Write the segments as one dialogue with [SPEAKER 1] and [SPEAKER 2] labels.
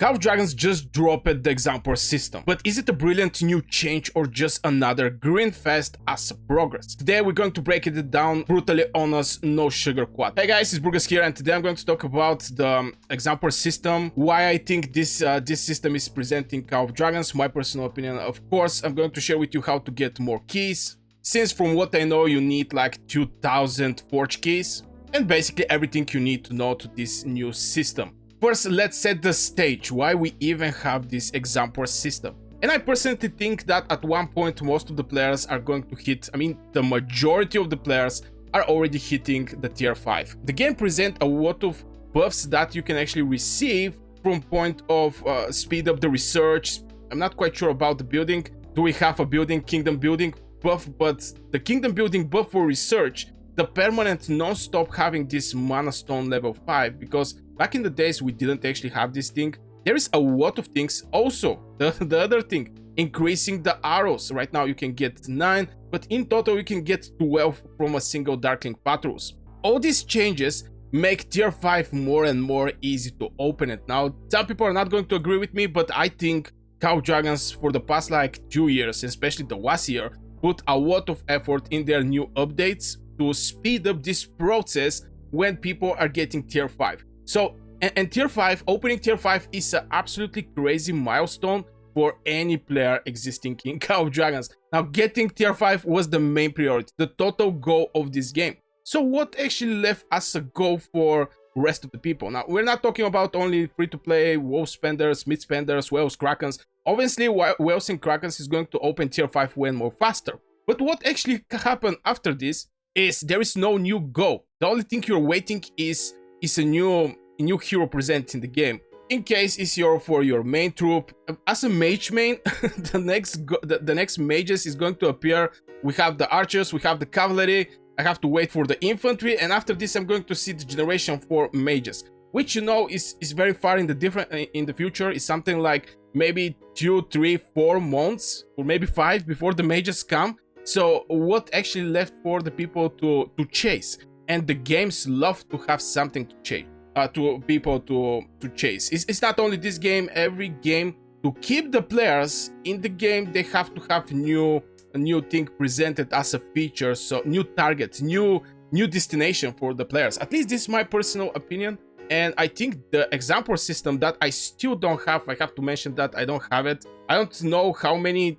[SPEAKER 1] Call of Dragons just dropped the Exemplar system, but is it a brilliant new change or just another green fest as a progress? Today we're going to break it down brutally honest, no sugarcoat. Hey guys, it's Burgers here, and today I'm going to talk about the Exemplar system, why I think this system is presenting Call of Dragons, my personal opinion. Of course, I'm going to share with you how to get more keys, since from what I know you need like 2000 forge keys, and basically everything you need to know to this new system. First, let's set the stage why we even have this Exemplar system. And I personally think that at one point most of the players are going to hit, the majority of the players are already hitting the tier 5. The game presents a lot of buffs that you can actually receive from point of speed up the research. I'm not quite sure about the building. Do we have a building, kingdom building buff? But the kingdom building buff for research, the permanent non-stop having this mana stone level 5, because back in the days we didn't actually have this thing. There is a lot of things. Also, the other thing, increasing the arrows. Right now you can get 9, but in total you can get 12 from a single Darkling Patrols. All these changes make tier 5 more and more easy to open it. Now, some people are not going to agree with me, but I think Call of Dragons for the past like 2 years, especially the last year, put a lot of effort in their new updates to speed up this process when people are getting tier 5. So, and tier 5, opening tier 5 is an absolutely crazy milestone for any player existing in Call of Dragons. Now, getting tier 5 was the main priority, the total goal of this game. So what actually left as a goal for rest of the people? Now, we're not talking about only free-to-play, WoW spenders, mid spenders, whales, krakens. Obviously, whales and krakens is going to open tier 5 way more faster. But what actually happened after this is there is no new goal. The only thing you're waiting is a new hero present in the game. In case it's for your main troop. As a mage main, the next mages is going to appear. We have the archers, we have the cavalry. I have to wait for the infantry, and after this I'm going to see the generation 4 mages, which is very far in the future. It's something like maybe 2, 3, 4 months or maybe 5 before the mages come. So what actually left for the people to chase? And the games love to have something to chase, to people to chase. It's not only this game, every game, to keep the players in the game, they have to have a new thing presented as a feature, so new target, new destination for the players. At least this is my personal opinion, and I think the Exemplar system that I still don't have, I have to mention that I don't have it. I don't know how many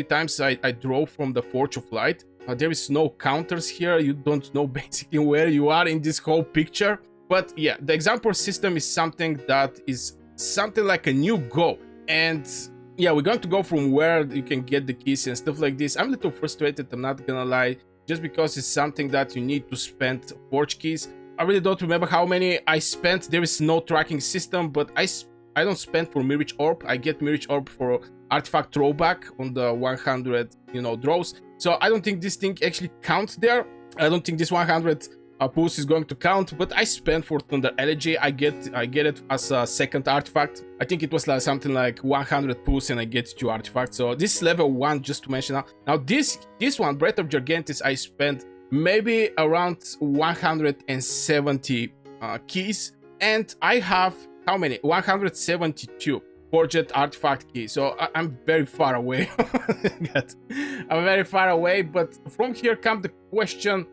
[SPEAKER 1] times I drove from the Forge of Light. There is no counters here. You don't know basically where you are in this whole picture. But yeah, the Exemplar system is something that is something like a new goal. And yeah, we're going to go from where you can get the keys and stuff like this. I'm a little frustrated, I'm not gonna lie, just because it's something that you need to spend forge keys. I really don't remember how many I spent. There is no tracking system, but I don't spend for Mirage Orb. I get Mirage Orb for artifact throwback on the 100, draws. So I don't think this thing actually counts there. I don't think this 100 pulse is going to count, but I spent for Thunder Elegy. I get it as a second artifact. I think it was like something like 100 pulse and I get 2 artifacts. So this is level 1, just to mention. Now this one, Breath of Gigantis, I spent maybe around 170 keys, and I have how many? 172 forged artifact keys. So I'm very far away. I'm very far away, but from here comes the question,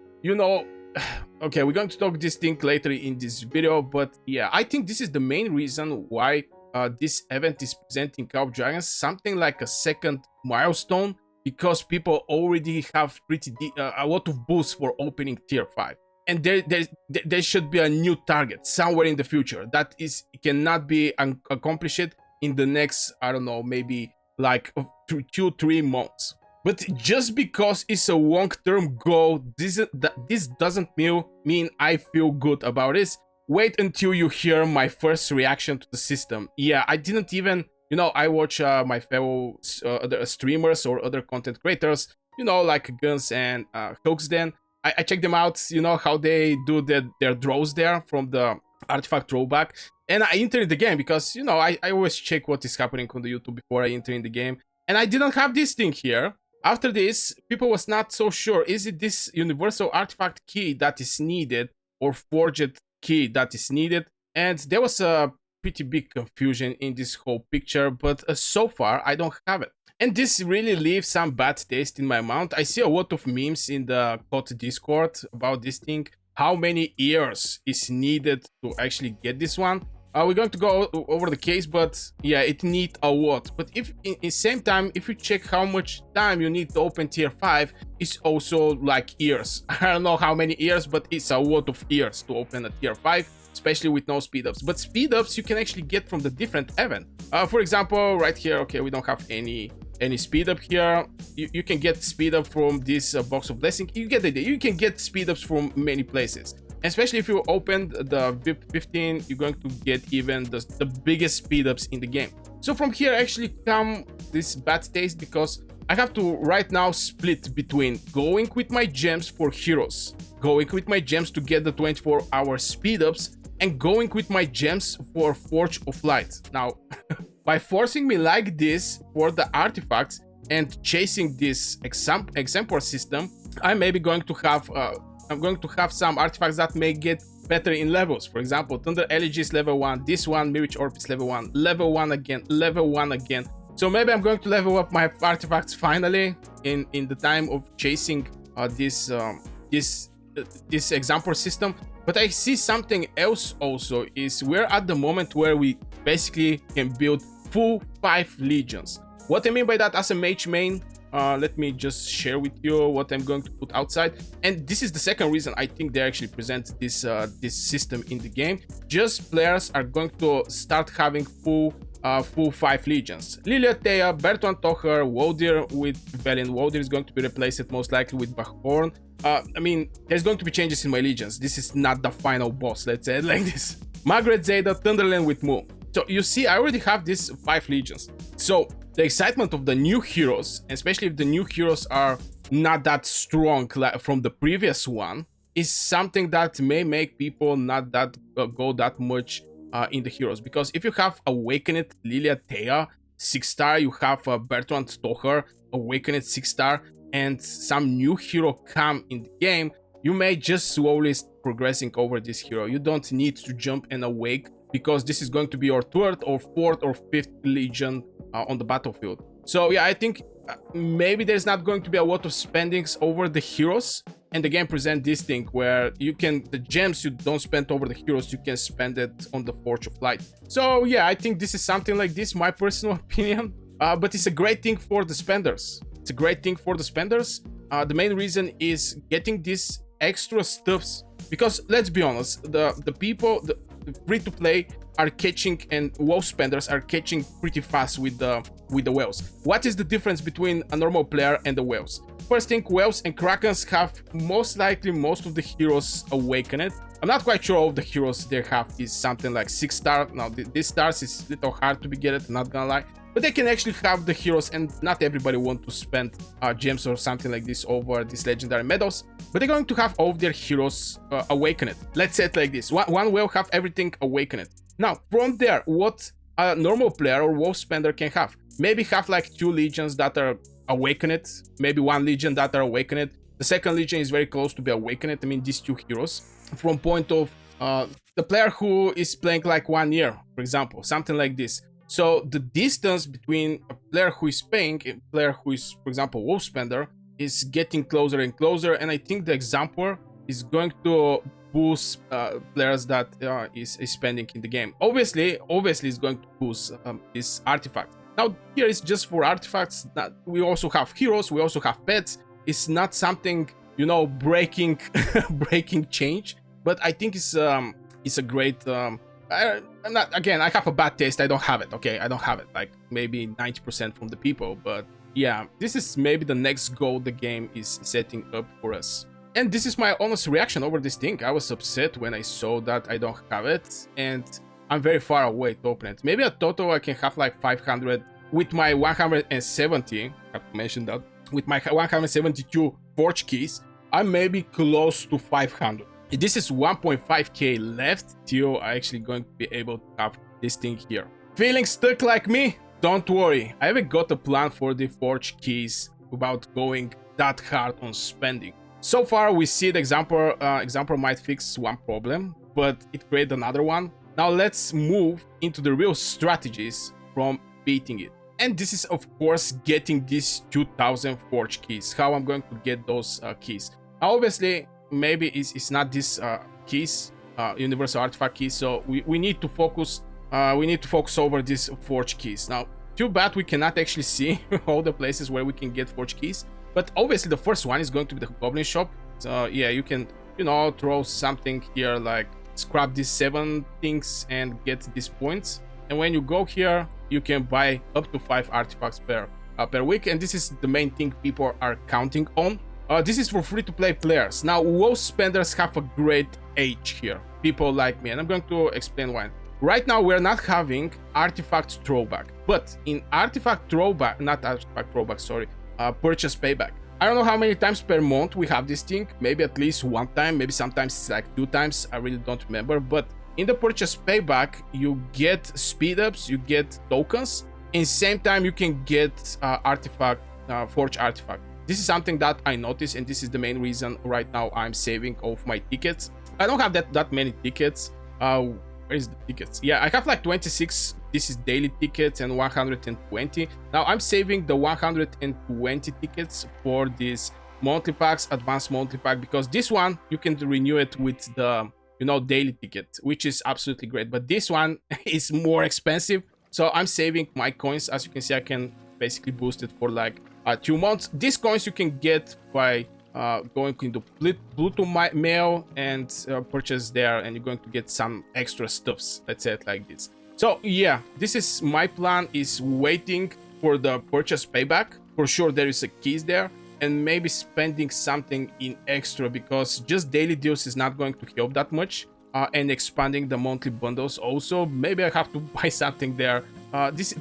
[SPEAKER 1] okay, we're going to talk this thing later in this video, but yeah, I think this is the main reason why this event is presenting Call of Dragons something like a second milestone, because people already have a lot of boosts for opening tier 5, and there should be a new target somewhere in the future that cannot be accomplished in the next, I don't know, maybe like 2-3 months. But just because it's a long-term goal, this doesn't mean I feel good about this. Wait until you hear my first reaction to the system. Yeah, I didn't even, I watch my fellow other streamers or other content creators, like Guns and Hoaxden. I check them out, how they do their draws there from the artifact throwback. And I enter in the game because, I always check what is happening on the YouTube before I enter in the game. And I didn't have this thing here. After this, people was not so sure, is it this universal artifact key that is needed or forged key that is needed? And there was a pretty big confusion in this whole picture, but so far I don't have it. And this really leaves some bad taste in my mouth. I see a lot of memes in the COD Discord about this thing. How many years is needed to actually get this one? We're going to go over the case, but yeah, it needs a lot. But if in the same time, if you check how much time you need to open tier 5, it's also like years. I don't know how many years, but it's a lot of years to open a tier 5, especially with no speed-ups. But speed-ups you can actually get from the different event. For example, right here, okay, we don't have any speed-up here. You can get speed-up from this box of blessing. You get the idea. You can get speed-ups from many places. Especially if you open the VIP 15, you're going to get even the biggest speed-ups in the game. So from here actually come this bad taste, because I have to right now split between going with my gems for heroes, going with my gems to get the 24-hour speed-ups, and going with my gems for Forge of Light. Now, by forcing me like this for the artifacts and chasing this Exemplar system, I'm maybe going to have some artifacts that may get better in levels. For example, Thunder Elegy is level 1, this one, Mirage Orb is level 1, level 1 again, level 1 again. So maybe I'm going to level up my artifacts finally in the time of chasing this Exemplar system. But I see something else also, is we're at the moment where we basically can build full 5 legions. What I mean by that, as a mage main, let me just share with you what I'm going to put outside. And this is the second reason I think they actually present this system in the game. Just players are going to start having full 5 legions. Lilia, Thea, Bertrand Tocher, Wodir with Valiant. Wodir is going to be replaced most likely with Bachhorn. I mean, there's going to be changes in my legions. This is not the final boss, let's say it like this. Margaret, Zeta, Thunderland with Moon. So you see, I already have these 5 legions. So the excitement of the new heroes, especially if the new heroes are not that strong from the previous one, is something that may make people not that go that much in the heroes. Because if you have Awakened Lilia Thea 6-star, you have Bertrand Stocher Awakened 6-star, and some new hero come in the game, you may just slowly progressing over this hero. You don't need to jump and awake, because this is going to be your 3rd or 4th or 5th legion on the battlefield. So yeah, I think maybe there's not going to be a lot of spendings over the heroes, and the game present this thing where you can, the gems you don't spend over the heroes, you can spend it on the Forge of Light. So yeah, I think this is something like this, my personal opinion, but it's a great thing for the spenders. It's a great thing for the spenders. The main reason is getting these extra stuffs, because let's be honest, the people, the free-to-play are catching, and WoW spenders are catching pretty fast with the whales. What is the difference between a normal player and the whales? First thing, whales and krakens have most likely most of the heroes awakened. I'm not quite sure all of the heroes they have is something like 6-star. Now this stars is a little hard to be get it, not gonna lie. But they can actually have the heroes, and not everybody want to spend gems or something like this over these legendary medals. But they're going to have all of their heroes awakened. Let's say it like this. One will have everything awakened. Now, from there, what a normal player or WoW spender can have? Maybe have like 2 legions that are awakened. Maybe 1 legion that are awakened. The second legion is very close to be awakened. I mean, these 2 heroes. From point of the player who is playing like 1 year, for example, something like this. So the distance between a player who is paying and a player who is, for example, WoW spender, is getting closer and closer. And I think the Exemplar is going to boost players that is spending in the game. Obviously it's going to boost this artifact. Now here is just for artifacts. That we also have heroes, we also have pets. It's not something, you know, breaking change, but I think it's a great I'm not, again, I have a bad taste. I don't have it. Okay, I don't have it, like maybe 90% from the people. But yeah, this is maybe the next goal the game is setting up for us. And this is my honest reaction over this thing. I was upset when I saw that I don't have it, and I'm very far away to open it. Maybe a total I can have like 500 with my 170. I have to mention that with my 172 forge keys, I'm maybe close to 500. This is 1.5k left till I actually going to be able to have this thing here. Feeling stuck like me? Don't worry, I haven't got a plan for the forge keys about going that hard on spending. So far we see the Exemplar might fix one problem, but it created another one. Now let's move into the real strategies from beating it. And this is of course getting these 2000 forge keys. How I'm going to get those keys. Obviously, maybe it's not these keys, universal artifact keys, so we need to focus over these forge keys. Now, too bad we cannot actually see all the places where we can get forge keys, but obviously the first one is going to be the goblin shop. So yeah, you can, you know, throw something here like scrap these 7 things and get these points, and when you go here you can buy up to 5 artifacts per week, and this is the main thing people are counting on. This is for free-to-play players. Now, WoW spenders have a great edge here, people like me, and I'm going to explain why. Right now, we're not having artifact throwback, but in artifact throwback, not artifact throwback, sorry, purchase payback. I don't know how many times per month we have this thing, maybe at least 1 time, maybe sometimes it's like 2 times, I really don't remember, but in the purchase payback, you get speed ups, you get tokens, and same time you can get artifact, forge artifact. This is something that I noticed, and this is the main reason right now I'm saving all of my tickets. I don't have that many tickets. Where is the tickets? Yeah, I have like 26. This is daily tickets and 120. Now I'm saving the 120 tickets for this monthly packs, advanced monthly pack, because this one you can renew it with the, you know, daily ticket, which is absolutely great. But this one is more expensive, so I'm saving my coins. As you can see, I can basically boost it for like 2 months. These coins you can get by going into Pluto Mail and purchase there, and you're going to get some extra stuffs. Let's say it like this. So yeah, this is my plan, is waiting for the purchase payback. For sure there is a keys there, and maybe spending something in extra, because just daily deals is not going to help that much, and expanding the monthly bundles also, maybe I have to buy something there. This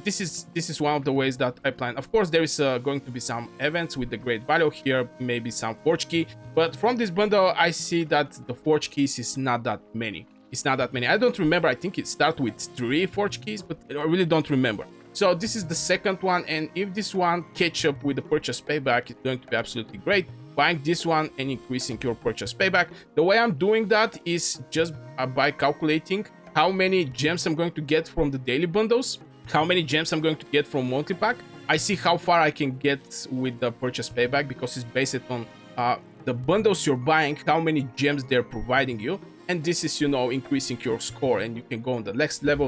[SPEAKER 1] is one of the ways that I plan. Of course, there is going to be some events with the great value here, maybe some forge key, but from this bundle I see that the forge keys is not that many. It's not that many. I don't remember. I think it starts with 3 forge keys, but I really don't remember. So this is the second one, and if this one catch up with the purchase payback, it's going to be absolutely great. Buying this one and increasing your purchase payback. The way I'm doing that is just by calculating how many gems I'm going to get from the daily bundles, how many gems I'm going to get from monthly pack. I see how far I can get with the purchase payback, because it's based on the bundles you're buying, how many gems they're providing you. And this is, you know, increasing your score, and you can go on the next level,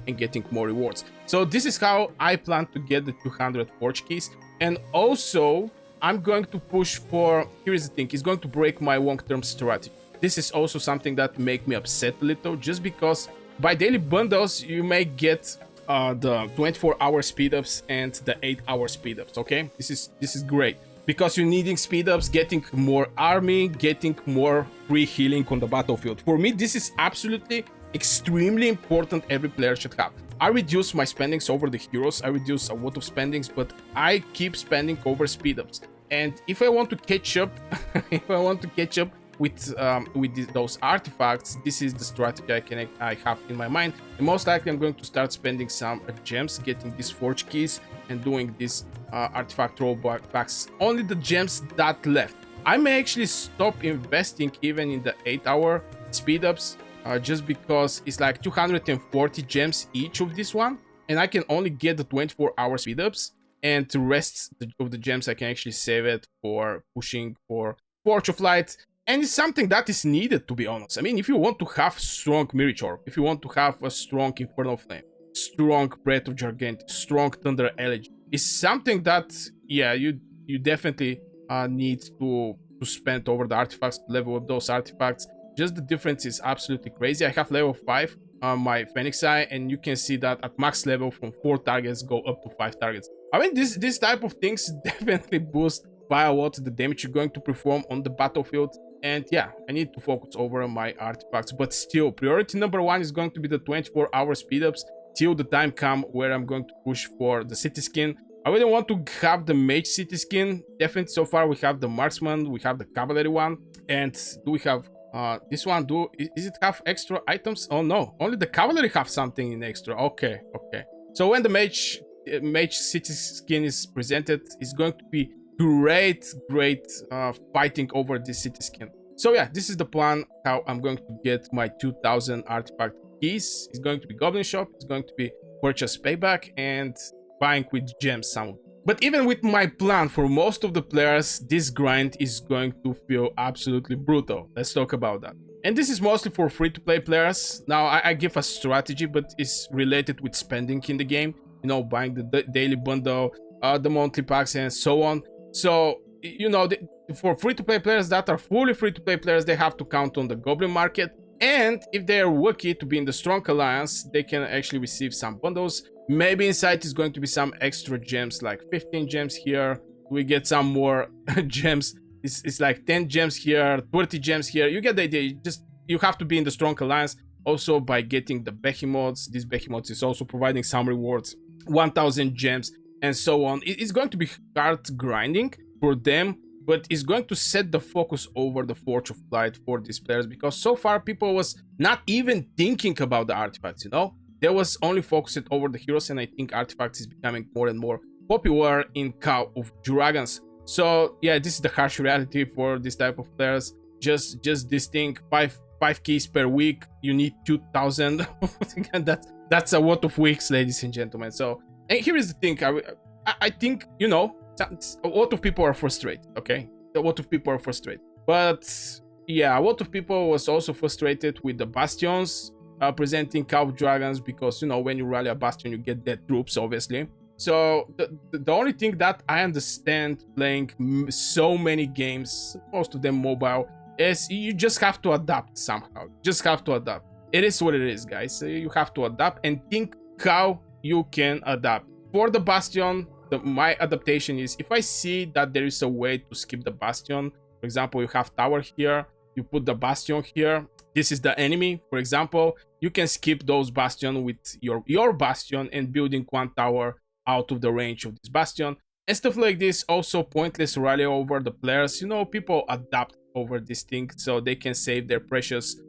[SPEAKER 1] and getting more rewards. So this is how I plan to get the 200 forge keys. And also, I'm going to push for, here's the thing, it's going to break my long-term strategy. This is also something that make me upset a little, just because by daily bundles, you may get the 24-hour speed-ups and the 8-hour speed-ups, okay? This is great, because you're needing speed-ups, getting more army, getting more free healing on the battlefield. For me, this is absolutely extremely important, every player should have. I reduce my spendings over the heroes, I reduce a lot of spendings, but I keep spending over speed-ups. And if I want to catch up, with those artifacts, this is the strategy I have in my mind. And most likely I'm going to start spending some gems, getting these forge keys, and doing these artifact throwbacks. Only the gems that left. I may actually stop investing even in the 8-hour speed ups, just because it's like 240 gems each of this one, and I can only get the 24-hour speed ups, and the rest of the gems I can actually save it for pushing for Forge of Light. And it's something that is needed, to be honest. I mean, if you want to have strong Mirage Orb, if you want to have a strong Infernal Flame, strong Breath of Gigantic, strong Thunder Elegy, it's something that, yeah, you definitely need to spend over the artifacts, to level up those artifacts. Just the difference is absolutely crazy. I have level 5 on my Phoenix Eye, and you can see that at max level from 4 targets go up to 5 targets. I mean, this type of things definitely boost by a lot the damage you're going to perform on the battlefield. And yeah, I need to focus over my artifacts, but still, priority number 1 is going to be the 24-hour speed-ups till the time come where I'm going to push for the city skin. I really want to have the mage city skin. Definitely, so far we have the marksman, we have the cavalry one, and do we have this one? Is it have extra items? Oh no, only the cavalry have something in extra. Okay. So when the mage city skin is presented, it's going to be great fighting over this city skin. So yeah, this is the plan, how I'm going to get my 2000 artifact keys. It's going to be Goblin Shop. It's going to be Purchase Payback and buying with gems some. But even with my plan, for most of the players, this grind is going to feel absolutely brutal. Let's talk about that. And this is mostly for free-to-play players. Now, I give a strategy, but it's related with spending in the game. You know, buying the daily bundle, the monthly packs, and so on. So, you know, for free-to-play players that are fully free-to-play players, they have to count on the Goblin Market. And if they are lucky to be in the Strong Alliance, they can actually receive some bundles. Maybe inside is going to be some extra gems, like 15 gems here. We get some more gems. It's like 10 gems here, 20 gems here. You get the idea. You have to be in the Strong Alliance. Also, by getting the behemoths, this behemoths is also providing some rewards, 1000 gems, and so on. It's going to be hard grinding for them, but it's going to set the focus over the Forge of Light for these players, because so far people was not even thinking about the artifacts, you know? They was only focused over the heroes, and I think artifacts is becoming more and more popular in Call of Dragons. So yeah, this is the harsh reality for this type of players. Just this thing, five keys per week. You need 2000. that's a lot of weeks, ladies and gentlemen. So, and here is the thing. I think, you know, a lot of people are frustrated. Okay, a lot of people are frustrated. But yeah, a lot of people was also frustrated with the bastions presenting Call of Dragons, because, you know, when you rally a bastion, you get dead troops, obviously. So the only thing that I understand playing so many games, most of them mobile, is you just have to adapt somehow. Just have to adapt. It is what it is, guys. You have to adapt and think how you can adapt. For the bastion, my adaptation is, if I see that there is a way to skip the bastion, for example, you have tower here, you put the bastion here, this is the enemy, for example, you can skip those bastion with your bastion and building one tower out of the range of this bastion and stuff like this. Also, pointless rally over the players. You know, people adapt over this thing so they can save their precious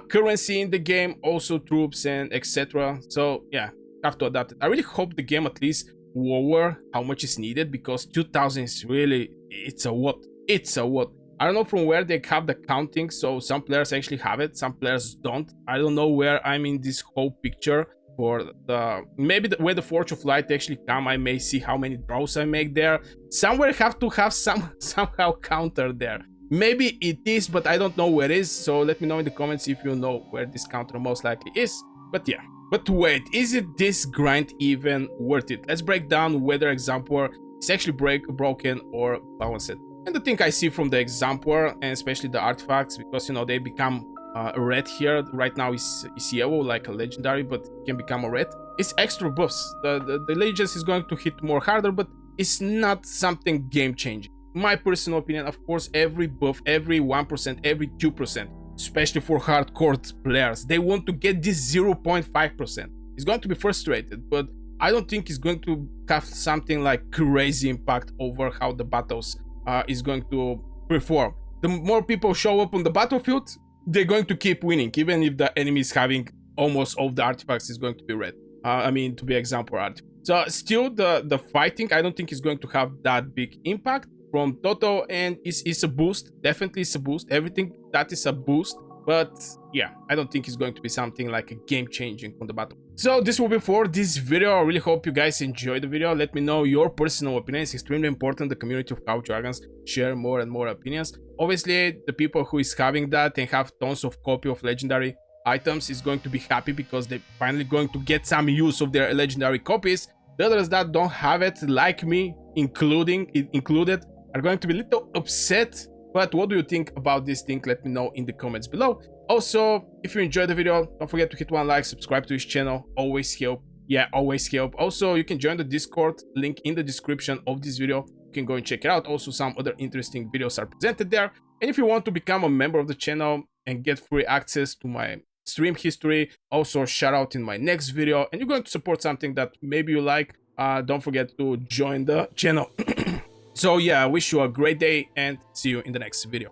[SPEAKER 1] currency in the game, also troops and etc. So yeah, have to adapt it. I really hope the game at least lower how much is needed, because 2000 is really, it's a lot. I don't know from where they have the counting, so some players actually have it, some players don't. I don't know where I'm in this whole picture. For the maybe where the Forge of Light actually come, I may see how many draws I make there. Somewhere have to have somehow counter there. Maybe it is, but I don't know where it is. So let me know in the comments if you know where this counter most likely is. But yeah. But wait, is it this grind even worth it? Let's break down whether Exemplar is actually broken or balanced. And the thing I see from the Exemplar, and especially the artifacts, because, you know, they become red here. Right now is yellow like a legendary, but it can become a red. It's extra buffs. The legends is going to hit more harder, but it's not something game changing. My personal opinion, of course, every buff, every 1%, every 2%, especially for hardcore players, they want to get this 0.5%. It's going to be frustrated, but I don't think it's going to have something like crazy impact over how the battles is going to perform. The more people show up on the battlefield, they're going to keep winning, even if the enemy is having almost all the artifacts is going to be red. I mean, to be Exemplar art. So still, the fighting, I don't think is going to have that big impact from total, and it's a boost. Definitely it's a boost. Everything that is a boost. But yeah, I don't think it's going to be something like a game changing on the battle. So this will be for this video. I really hope you guys enjoyed the video. Let me know your personal opinions. It's extremely important the community of Call of Dragons share more and more opinions. Obviously, the people who is having that and have tons of copy of legendary items is going to be happy, because they're finally going to get some use of their legendary copies. The others that don't have it, like me included, are going to be a little upset. But what do you think about this thing? Let me know in the comments below. Also, if you enjoyed the video, don't forget to hit one like, subscribe to this channel. Always help. Yeah, always help. Also, you can join the Discord, link in the description of this video. You can go and check it out. Also, some other interesting videos are presented there. And if you want to become a member of the channel and get free access to my stream history, also shout out in my next video, and you're going to support something that maybe you like, don't forget to join the channel. So yeah, I wish you a great day and see you in the next video.